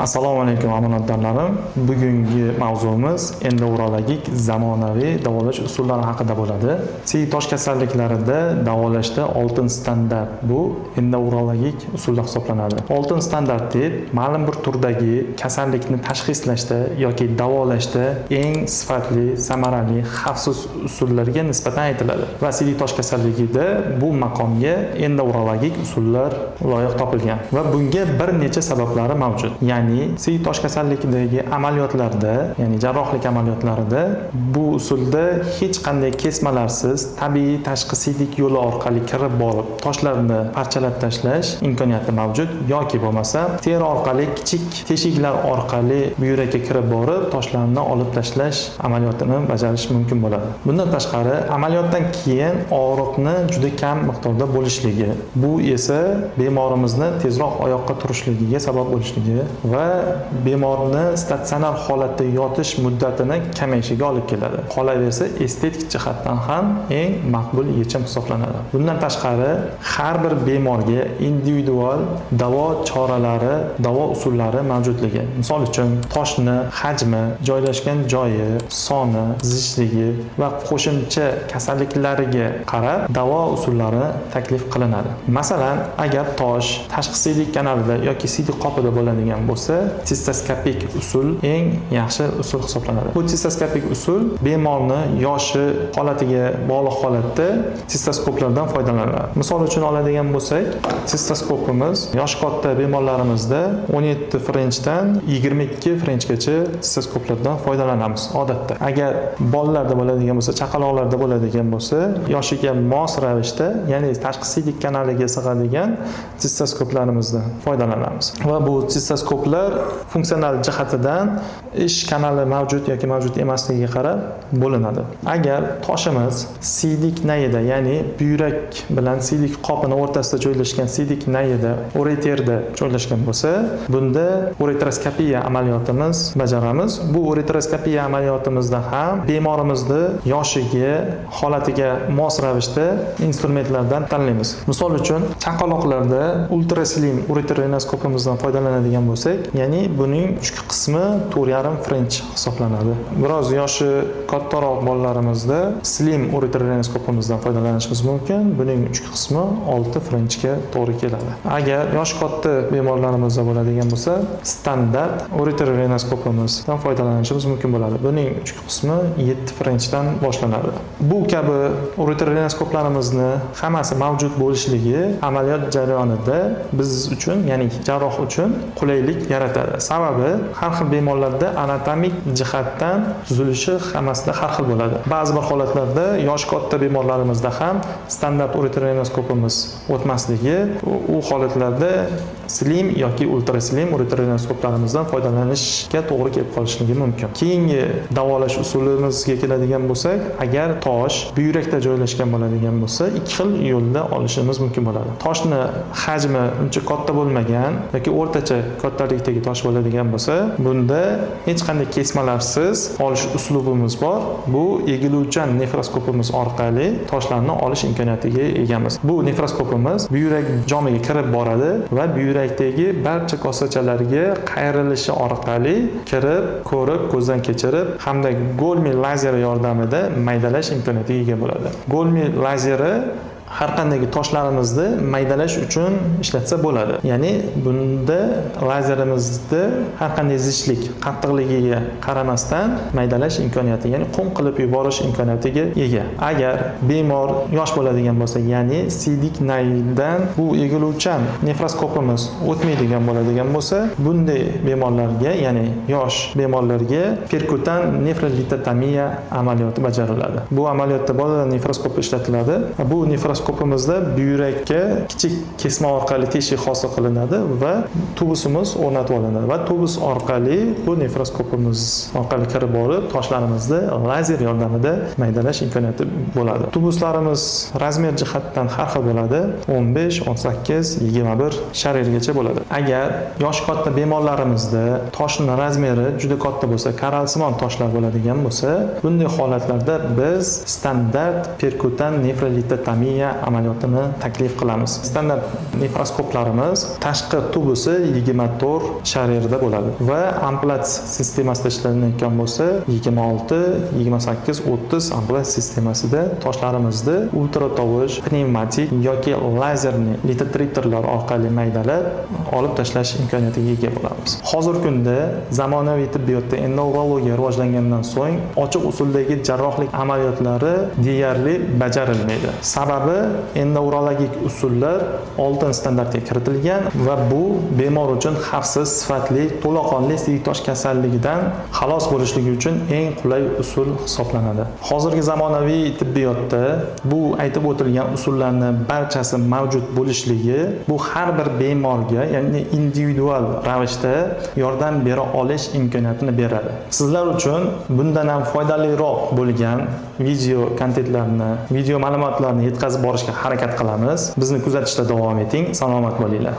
Assalomu alaykum amaldorlarim. Bugungi mavzuimiz endourologik zamonaviy davolash usullari haqida bo'ladi. Sidik tosh kasalliklarida davolashda oltin standart bu endourologik usullar hisoblanadi. Oltin standart deb ma'lum bir turdagi kasallikni tashxislashda yoki davolashda eng sifatli, samarali, xavfsiz usullarga nisbatan aytiladi. Va sidik tosh kasalligida bu maqomga endourologik usullar loyiq topilgan va bunga bir necha sabablari mavjud. Ya'ni sidik tosh kasalligidagi amaliyotlarda, ya'ni jarrohlik amaliyotlarida bu usulda hech qanday kesmalarsiz tabiiy tashqi sidik yo'li orqali kirib borib toshlarni parchalab tashlash imkoniyati mavjud yoki bo'lmasa teri orqali kichik teshiklar orqali buyrakka kirib borib toshlarni olib tashlash amaliyotini bajarish mumkin bo'ladi. Bundan tashqari amaliyotdan keyin og'riqni juda kam miqdorda bo'lishligi, bu esa bemorimizni tezroq oyoqqa turishligiga sabab bo'lishligi va bemorni statsionar holatda yotish muddatini kamayishiga olib keladi. Qolaversa estetik jihatdan ham eng maqbul yechim hisoblanadi. Bundan tashqari har bir bemorga individual davo choralari, davo usullari mavjudligi. Misol uchun toshni hajmi, joylashgan joyi, soni, zichligi va qo'shimcha kasalliklariga qarab davo usullari taklif qilinadi. Masalan, agar tosh tashqi sidik kanalida yoki sidik qopida bo'ladigan bo'lsa, sistoskopik usul eng yaxshi usul hisoblanadi. Bu sistoskopik usul bemorni yoshi holatiga bog'liq holatda sistoskoplardan foydalaniladi. Misol uchun oladigan bo'lsak, sistoskopimiz yoshi katta bemorlarimizda 17 Frenchdan 22 Frenchgacha sistoskoplardan foydalanamiz odatda. Agar bolalarda bo'ladigan bo'lsa, chaqaloqlarda bo'ladigan bo'lsa, yoshiga mos ravishda, ya'ni tashqi sidik kanaliga sig'adigan sistoskoplarimizdan foydalanamiz. Va bu sistoskoplar funksional jihatidan ish kanali mavjud yoki mavjud emasligiga qarab bo'linadi. Agar toshimiz sidik nayida, ya'ni buyrak bilan sidik qopini o'rtasida joylashgan sidik nayida, ureterda joylashgan bo'lsa, bunda ureteroskopiya amaliyotimiz bajaramiz. Bu ureteroskopiya amaliyotimizda ham bemorimizni yoshiga, holatiga mos ravishda instrumentlardan tanlaymiz. Misol uchun, chaqaloqlarda ultraslim ureterinoskopimizdan foydalanadigan bo'lsak, ya'ni buning uchki qismi 4,5 French hisoblanadi. Biroz yoshi kattaroq bolalarimizda slim ureterinoskopimizdan foydalanishimiz mumkin. Buning uchki qismi 6 Frenchga to'g'ri keladi. Agar yoshi katta bemorlarimizda bo'ladigan bo'lsa, standart ureterinoskopimizdan foydalanishimiz mumkin bo'ladi. Buning uchki qismi 7 Frenchdan boshlanadi. Bu kabi ureterinoskoplarimizni hammasi mavjud bo'lishligi amaliyot jarayonida biz uchun, ya'ni jarroh uchun qulaylik yaratadi. Sababi har xil bemorlarda anatomik jihatdan tuzilishi hammasida har xil bo'ladi. Ba'zi bir holatlarda yoshi katta bemorlarimizda ham standart ureterinoskopimiz o'tmasligi, u holatlarda slim yoki ultraslim ureterinoskoplarimizdan foydalanishga to'g'ri kelib qolishligi mumkin. Keyingi davolash usulimizga keladigan bo'lsak, agar tosh buyrakda joylashgan bo'ladigan bo'lsa, ikki xil yo'lda olishimiz mumkin bo'ladi. Toshni hajmi uncha katta bo'lmagan yoki o'rtacha kattalikdagi tosh bo'ladigan bo'lsa, bunda hech qanday kesmalarsiz olish uslubimiz bor. Bu egiluvchan nefroskopimiz orqali toshlarni olish imkoniyatiga egamiz. Bu nefroskopimiz buyrak jomiga kirib boradi va buyrakdagi barcha kosachalarga qayrilishi orqali kirib, ko'rib, ko'zdan kechirib hamda Golmi lazeri yordamida maydalash imkoniyatiga ega bo'ladi. Golmi lazeri har qanday toshlarimizni maydalash uchun ishlatsa bo'ladi. Ya'ni bunda lazerimizda har qanday zichlik, qattiqligiga qaramasdan maydalash imkoniyati, ya'ni qum qilib yuborish imkoniyatiga ega. Agar bemor yosh bo'ladigan bo'lsa, ya'ni sidik nayidan bu egiluvchan nefroskopimiz o'tmaydigan bo'ladigan bo'lsa, bunday bemorlarga, ya'ni yosh bemorlarga perkutan nefrolitotomiya amaliyoti bajariladi. Bu amaliyotda bolalar nefroskopi ishlatiladi. Bu nefroskopimizda buyrakka kichik kesma orqali teshik hosil qilinadi va tubusimiz o'rnatib olinadi va tubus orqali bu nefroskopimiz orqali kirib borib toshlarimizni lazer yordamida maydalash imkoniyati bo'ladi. Tubuslarimiz razmer jihatdan har xil bo'ladi. 15, 18, 21 sharirgacha bo'ladi. Agar yoshi katta bemorlarimizda toshning razmeri juda katta bo'lsa, koralsimon toshlar bo'ladigan bo'lsa, bunday holatlarda biz standart perkutan nefrolitotomiya amaliyotini taklif qilamiz. Standart nefroskoplarimiz tashqi tubusi 24 sharirda bo'ladi va ampulyats sistemasida ishlanayotgan bo'lsa 26, 28, 30 ampulyats sistemasida toshlarimizni ultratovush, pnevmatik yoki lazerli litotriptorlar orqali maydalab olib tashlash imkoniyatiga ega bo'lamiz. Hozirgi kunda zamonaviy tibbiyotda endourologiya rivojlangandan so'ng ochiq usuldagi jarrohlik amaliyotlari deyarli bajarilmaydi. Sababi endourologik usullar oltin standartga kiritilgan va bu bemor uchun xavfsiz, sifatli, to'laqonli siytosh kasalligidan xalos bo'lishligi uchun eng qulay usul hisoblanadi. Hozirgi zamonaviy tibbiyotda bu aytib o'tilgan usullarni barchasi mavjud bo'lishligi bu har bir bemorga, ya'ni individual ravishda yordam bera olish imkoniyatini beradi. Sizlar uchun bundan ham foydaliroq bo'lgan video kontentlarni, video ma'lumotlarni yetkazib borishga harakat qilamiz. Bizni kuzatishda davom eting. Salomat bo'linglar.